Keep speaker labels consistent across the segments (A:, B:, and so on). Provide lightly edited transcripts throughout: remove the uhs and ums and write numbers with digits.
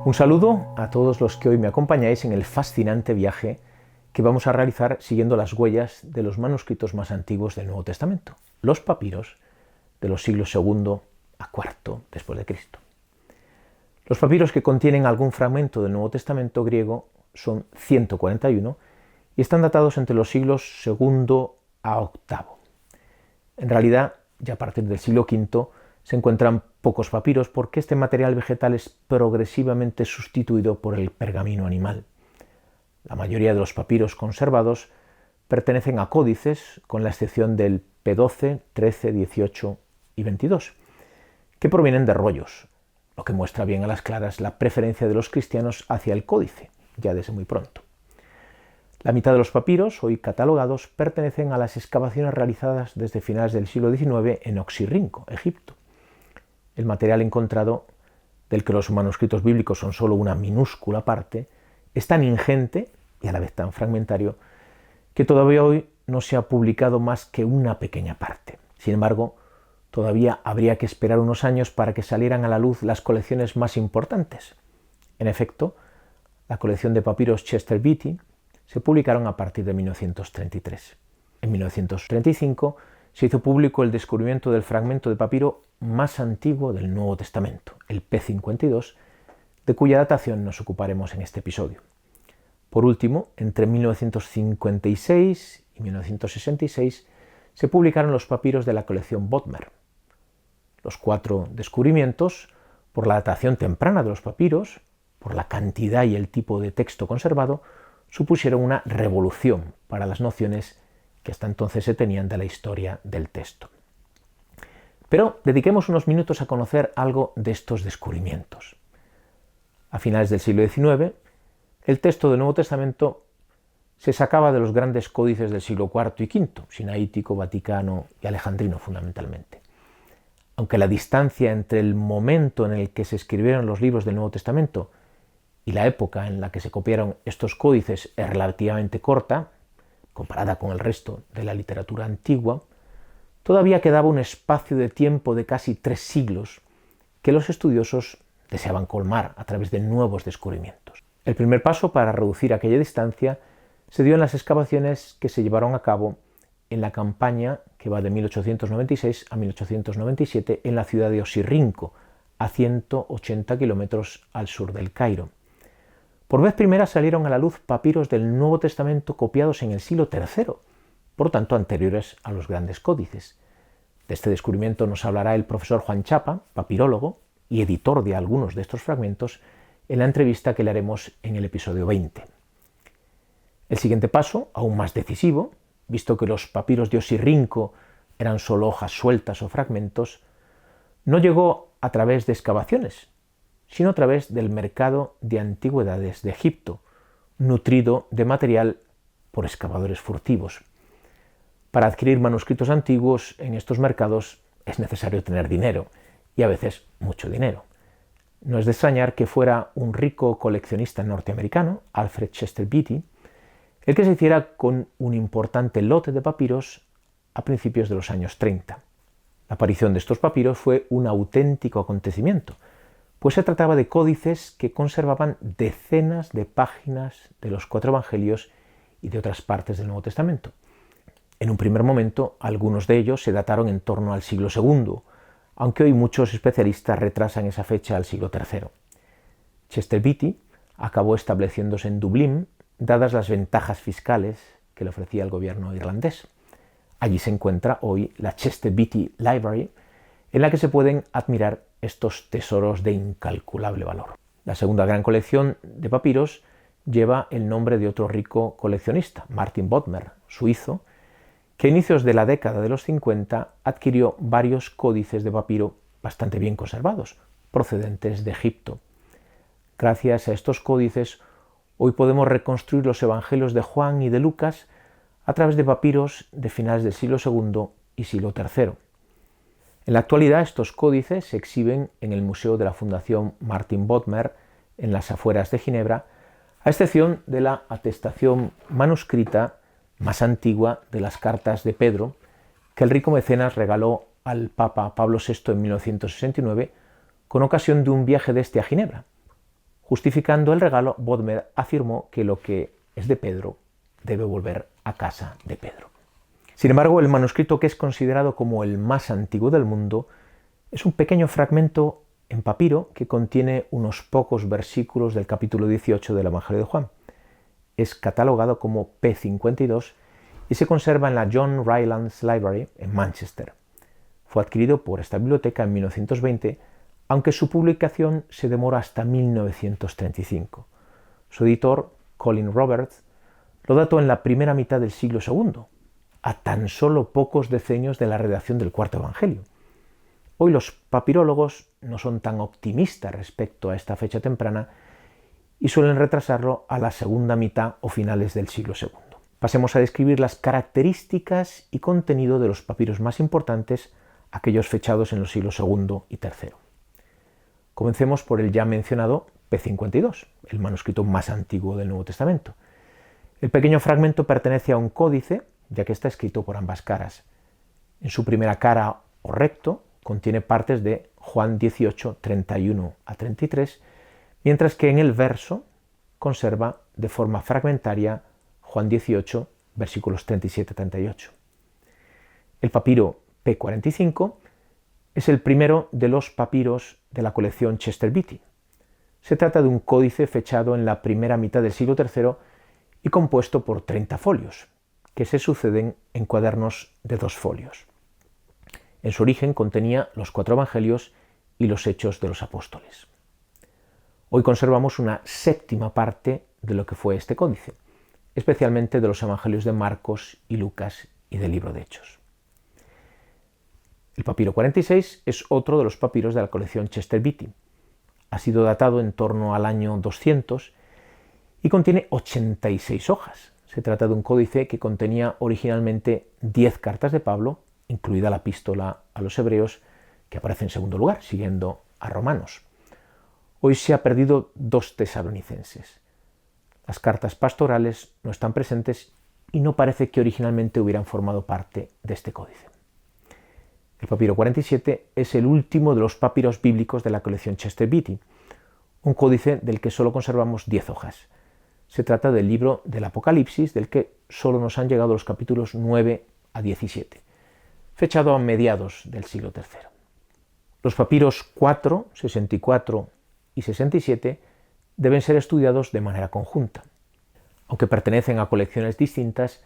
A: Un saludo a todos los que hoy me acompañáis en el fascinante viaje que vamos a realizar siguiendo las huellas de los manuscritos más antiguos del Nuevo Testamento, los papiros de los siglos II a IV después de Cristo. Los papiros que contienen algún fragmento del Nuevo Testamento griego son 141 y están datados entre los siglos II a VIII. En realidad, ya a partir del siglo V se encuentran pocos papiros porque este material vegetal es progresivamente sustituido por el pergamino animal. La mayoría de los papiros conservados pertenecen a códices, con la excepción del P12, 13, 18 y 22, que provienen de rollos, lo que muestra bien a las claras la preferencia de los cristianos hacia el códice, ya desde muy pronto. La mitad de los papiros, hoy catalogados, pertenecen a las excavaciones realizadas desde finales del siglo XIX en Oxirrinco, Egipto. El material encontrado, del que los manuscritos bíblicos son solo una minúscula parte, es tan ingente y a la vez tan fragmentario que todavía hoy no se ha publicado más que una pequeña parte. Sin embargo, todavía habría que esperar unos años para que salieran a la luz las colecciones más importantes. En efecto, la colección de papiros Chester Beatty se publicaron a partir de 1933. En 1935 se hizo público el descubrimiento del fragmento de papiro más antiguo del Nuevo Testamento, el P52, de cuya datación nos ocuparemos en este episodio. Por último, entre 1956 y 1966 se publicaron los papiros de la colección Bodmer. Los 4 descubrimientos, por la datación temprana de los papiros, por la cantidad y el tipo de texto conservado, supusieron una revolución para las nociones que hasta entonces se tenían de la historia del texto. Pero dediquemos unos minutos a conocer algo de estos descubrimientos. A finales del siglo XIX, el texto del Nuevo Testamento se sacaba de los grandes códices del siglo IV y V, sinaítico, vaticano y alejandrino fundamentalmente. Aunque la distancia entre el momento en el que se escribieron los libros del Nuevo Testamento y la época en la que se copiaron estos códices es relativamente corta, comparada con el resto de la literatura antigua, todavía quedaba un espacio de tiempo de casi 3 siglos que los estudiosos deseaban colmar a través de nuevos descubrimientos. El primer paso para reducir aquella distancia se dio en las excavaciones que se llevaron a cabo en la campaña que va de 1896 a 1897 en la ciudad de Oxirrinco, a 180 kilómetros al sur del Cairo. Por vez primera salieron a la luz papiros del Nuevo Testamento copiados en el siglo III, por tanto anteriores a los grandes códices. De este descubrimiento nos hablará el profesor Juan Chapa, papirólogo y editor de algunos de estos fragmentos, en la entrevista que le haremos en el episodio 20. El siguiente paso, aún más decisivo, visto que los papiros de Oxirrinco eran solo hojas sueltas o fragmentos, no llegó a través de excavaciones, sino a través del mercado de antigüedades de Egipto, nutrido de material por excavadores furtivos. Para adquirir manuscritos antiguos en estos mercados es necesario tener dinero, y a veces mucho dinero. No es de extrañar que fuera un rico coleccionista norteamericano, Alfred Chester Beatty, el que se hiciera con un importante lote de papiros a principios de los años 30. La aparición de estos papiros fue un auténtico acontecimiento, pues se trataba de códices que conservaban decenas de páginas de los 4 evangelios y de otras partes del Nuevo Testamento. En un primer momento, algunos de ellos se dataron en torno al siglo II, aunque hoy muchos especialistas retrasan esa fecha al siglo III. Chester Beatty acabó estableciéndose en Dublín, dadas las ventajas fiscales que le ofrecía el gobierno irlandés. Allí se encuentra hoy la Chester Beatty Library, en la que se pueden admirar estos tesoros de incalculable valor. La segunda gran colección de papiros lleva el nombre de otro rico coleccionista, Martin Bodmer, suizo, que a inicios de la década de los 50 adquirió varios códices de papiro bastante bien conservados, procedentes de Egipto. Gracias a estos códices, hoy podemos reconstruir los evangelios de Juan y de Lucas a través de papiros de finales del siglo II y siglo III. En la actualidad, estos códices se exhiben en el Museo de la Fundación Martin Bodmer, en las afueras de Ginebra, a excepción de la atestación manuscrita más antigua de las cartas de Pedro, que el rico mecenas regaló al Papa Pablo VI en 1969 con ocasión de un viaje de este a Ginebra, Justificando el regalo, Bodmer afirmó que lo que es de Pedro debe volver a casa de Pedro. Sin embargo, el manuscrito que es considerado como el más antiguo del mundo es un pequeño fragmento en papiro que contiene unos pocos versículos del capítulo 18 del Evangelio de Juan. Es catalogado como P52 y se conserva en la John Rylands Library en Manchester. Fue adquirido por esta biblioteca en 1920, aunque su publicación se demora hasta 1935. Su editor, Colin Roberts, lo dató en la primera mitad del siglo II, a tan solo pocos decenios de la redacción del Cuarto Evangelio. Hoy los papirólogos no son tan optimistas respecto a esta fecha temprana y suelen retrasarlo a la segunda mitad o finales del siglo II. Pasemos a describir las características y contenido de los papiros más importantes, aquellos fechados en los siglos II y III. Comencemos por el ya mencionado P52, el manuscrito más antiguo del Nuevo Testamento. El pequeño fragmento pertenece a un códice, ya que está escrito por ambas caras. En su primera cara o recto contiene partes de Juan 18, 31 a 33, mientras que en el verso conserva de forma fragmentaria Juan 18, versículos 37 a 38. El papiro P45 es el primero de los papiros de la colección Chester Beatty. Se trata de un códice fechado en la primera mitad del siglo III y compuesto por 30 folios, que se suceden en cuadernos de 2 folios. En su origen contenía los 4 evangelios y los hechos de los apóstoles. Hoy conservamos una séptima parte de lo que fue este códice, especialmente de los evangelios de Marcos y Lucas y del libro de Hechos. El papiro 46 es otro de los papiros de la colección Chester Beatty. Ha sido datado en torno al año 200 y contiene 86 hojas. Se trata de un códice que contenía originalmente 10 cartas de Pablo, incluida la epístola a los hebreos, que aparece en segundo lugar, siguiendo a Romanos. Hoy se ha perdido 2 tesalonicenses. Las cartas pastorales no están presentes y no parece que originalmente hubieran formado parte de este códice. El papiro 47 es el último de los papiros bíblicos de la colección Chester Beatty, un códice del que solo conservamos 10 hojas. Se trata del libro del Apocalipsis, del que solo nos han llegado los capítulos 9 a 17, fechado a mediados del siglo III. Los papiros 4, 64 y 67 deben ser estudiados de manera conjunta. Aunque pertenecen a colecciones distintas,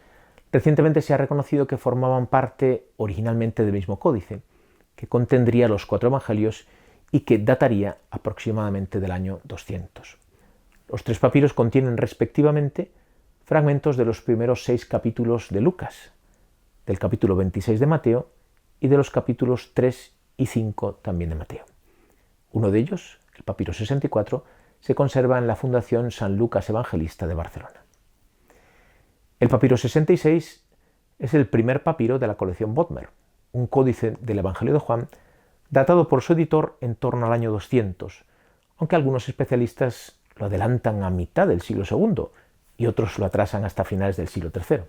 A: recientemente se ha reconocido que formaban parte originalmente del mismo códice, que contendría los 4 evangelios y que dataría aproximadamente del año 200. Los 3 papiros contienen respectivamente fragmentos de los primeros 6 capítulos de Lucas, del capítulo 26 de Mateo y de los capítulos 3 y 5 también de Mateo. Uno de ellos, el papiro 64, se conserva en la Fundación San Lucas Evangelista de Barcelona. El papiro 66 es el primer papiro de la colección Bodmer, un códice del Evangelio de Juan datado por su editor en torno al año 200, aunque algunos especialistas lo adelantan a mitad del siglo II y otros lo atrasan hasta finales del siglo III.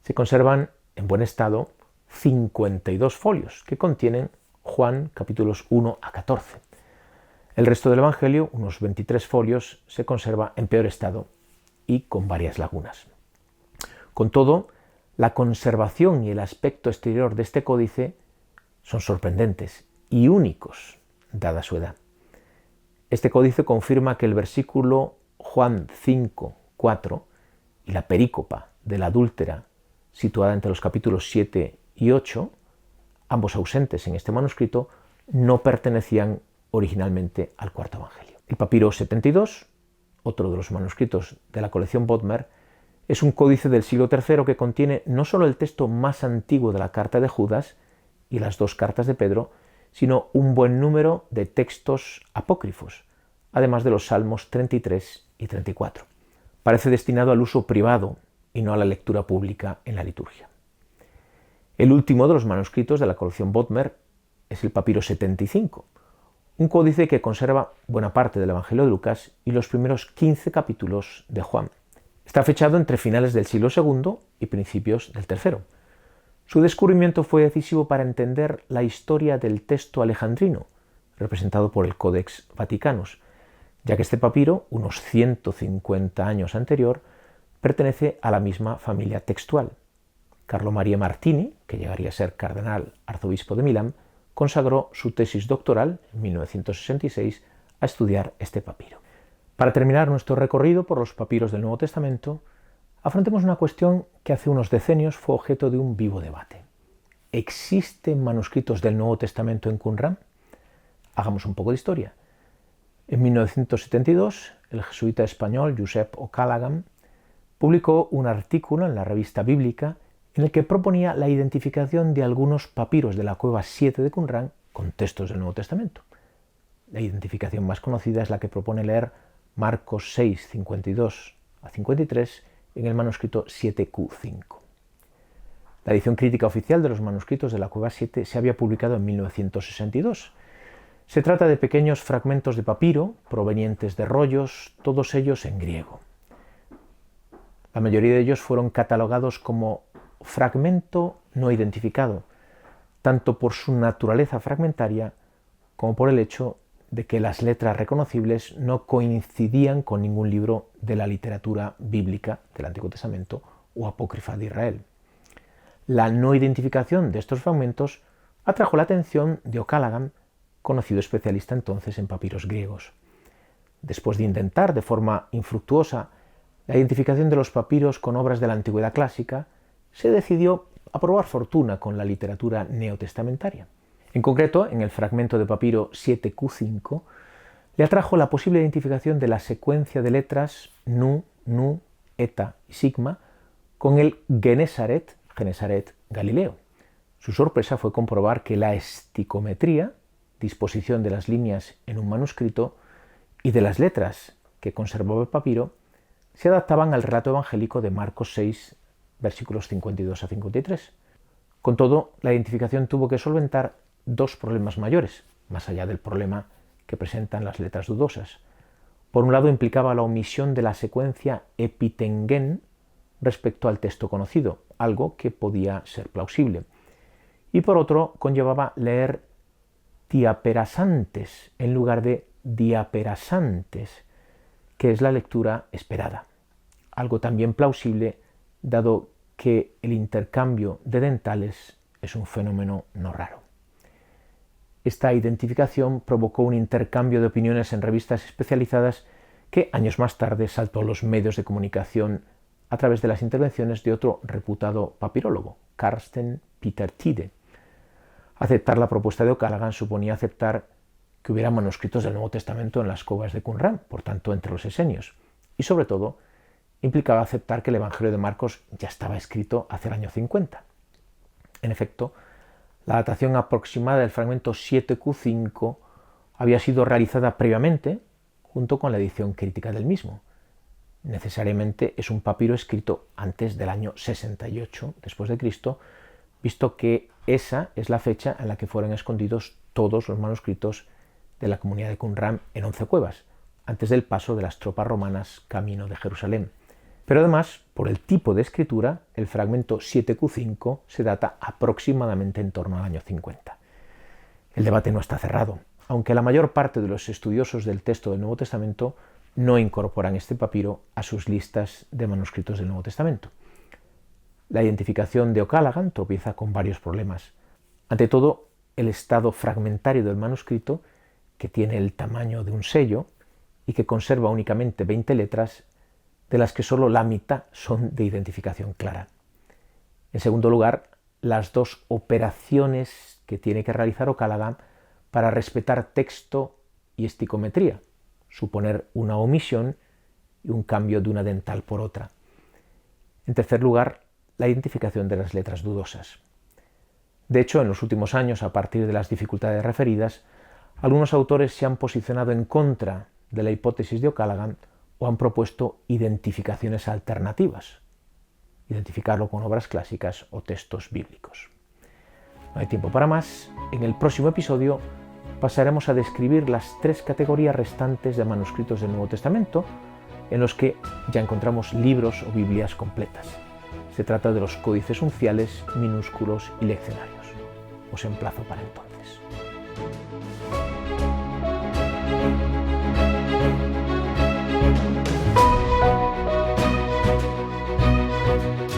A: Se conservan en buen estado 52 folios que contienen Juan capítulos 1 a 14. El resto del Evangelio, unos 23 folios, se conserva en peor estado y con varias lagunas. Con todo, la conservación y el aspecto exterior de este códice son sorprendentes y únicos, dada su edad. Este códice confirma que el versículo Juan 5, 4 y la perícopa de la adúltera, situada entre los capítulos 7 y 8, ambos ausentes en este manuscrito, no pertenecían originalmente al cuarto evangelio. El papiro 72, otro de los manuscritos de la colección Bodmer, es un códice del siglo III que contiene no solo el texto más antiguo de la carta de Judas y las 2 cartas de Pedro, sino un buen número de textos apócrifos, además de los salmos 33 y 34. Parece destinado al uso privado y no a la lectura pública en la liturgia. El último de los manuscritos de la colección Bodmer es el papiro 75, un códice que conserva buena parte del Evangelio de Lucas y los primeros 15 capítulos de Juan. Está fechado entre finales del siglo II y principios del III. Su descubrimiento fue decisivo para entender la historia del texto alejandrino, representado por el Codex Vaticanus, ya que este papiro, unos 150 años anterior, pertenece a la misma familia textual. Carlo Maria Martini, que llegaría a ser cardenal arzobispo de Milán, consagró su tesis doctoral en 1966 a estudiar este papiro. Para terminar nuestro recorrido por los papiros del Nuevo Testamento, afrontemos una cuestión que hace unos decenios fue objeto de un vivo debate. ¿Existen manuscritos del Nuevo Testamento en Qumran? Hagamos un poco de historia. En 1972, el jesuita español Josep O'Callaghan publicó un artículo en la revista bíblica en el que proponía la identificación de algunos papiros de la cueva 7 de Qumran con textos del Nuevo Testamento. La identificación más conocida es la que propone leer Marcos 6, 52 a 53 en el manuscrito 7Q5. La edición crítica oficial de los manuscritos de la cueva 7 se había publicado en 1962. Se trata de pequeños fragmentos de papiro provenientes de rollos, todos ellos en griego. La mayoría de ellos fueron catalogados como fragmento no identificado, tanto por su naturaleza fragmentaria como por el hecho de que las letras reconocibles no coincidían con ningún libro de la literatura bíblica del Antiguo Testamento o apócrifa de Israel. La no identificación de estos fragmentos atrajo la atención de O'Callaghan, conocido especialista entonces en papiros griegos. Después de intentar de forma infructuosa la identificación de los papiros con obras de la Antigüedad clásica, se decidió a probar fortuna con la literatura neotestamentaria. En concreto, en el fragmento de papiro 7Q5, le atrajo la posible identificación de la secuencia de letras Nu, Nu, Eta y Sigma con el Genesaret Galileo. Su sorpresa fue comprobar que la esticometría, disposición de las líneas en un manuscrito, y de las letras que conservaba el papiro, se adaptaban al relato evangélico de Marcos 6, versículos 52 a 53. Con todo, la identificación tuvo que solventar dos problemas mayores, más allá del problema que presentan las letras dudosas. Por un lado, implicaba la omisión de la secuencia epitengen respecto al texto conocido, algo que podía ser plausible. Y por otro, conllevaba leer diaperasantes en lugar de diaperasantes, que es la lectura esperada. Algo también plausible, dado que el intercambio de dentales es un fenómeno no raro. Esta identificación provocó un intercambio de opiniones en revistas especializadas que años más tarde saltó a los medios de comunicación a través de las intervenciones de otro reputado papirólogo, Carsten Peter Tiede. Aceptar la propuesta de O'Callaghan suponía aceptar que hubiera manuscritos del Nuevo Testamento en las cuevas de Qumran, por tanto entre los esenios, y sobre todo implicaba aceptar que el Evangelio de Marcos ya estaba escrito hacia el año 50. En efecto, la datación aproximada del fragmento 7Q5 había sido realizada previamente junto con la edición crítica del mismo. Necesariamente es un papiro escrito antes del año 68 después de Cristo, visto que esa es la fecha en la que fueron escondidos todos los manuscritos de la comunidad de Qumran en 11 cuevas, antes del paso de las tropas romanas camino de Jerusalén. Pero además, por el tipo de escritura, el fragmento 7Q5 se data aproximadamente en torno al año 50. El debate no está cerrado, aunque la mayor parte de los estudiosos del texto del Nuevo Testamento no incorporan este papiro a sus listas de manuscritos del Nuevo Testamento. La identificación de O'Callaghan tropieza con varios problemas. Ante todo, el estado fragmentario del manuscrito, que tiene el tamaño de un sello y que conserva únicamente 20 letras, de las que solo la mitad son de identificación clara. En segundo lugar, las dos operaciones que tiene que realizar O'Callaghan para respetar texto y esticometría, suponer una omisión y un cambio de una dental por otra. En tercer lugar, la identificación de las letras dudosas. De hecho, en los últimos años, a partir de las dificultades referidas, algunos autores se han posicionado en contra de la hipótesis de O'Callaghan o han propuesto identificaciones alternativas, identificarlo con obras clásicas o textos bíblicos. No hay tiempo para más. En el próximo episodio pasaremos a describir las tres categorías restantes de manuscritos del Nuevo Testamento, en los que ya encontramos libros o Biblias completas. Se trata de los códices unciales, minúsculos y leccionarios. Os emplazo para entonces.
B: Thank you.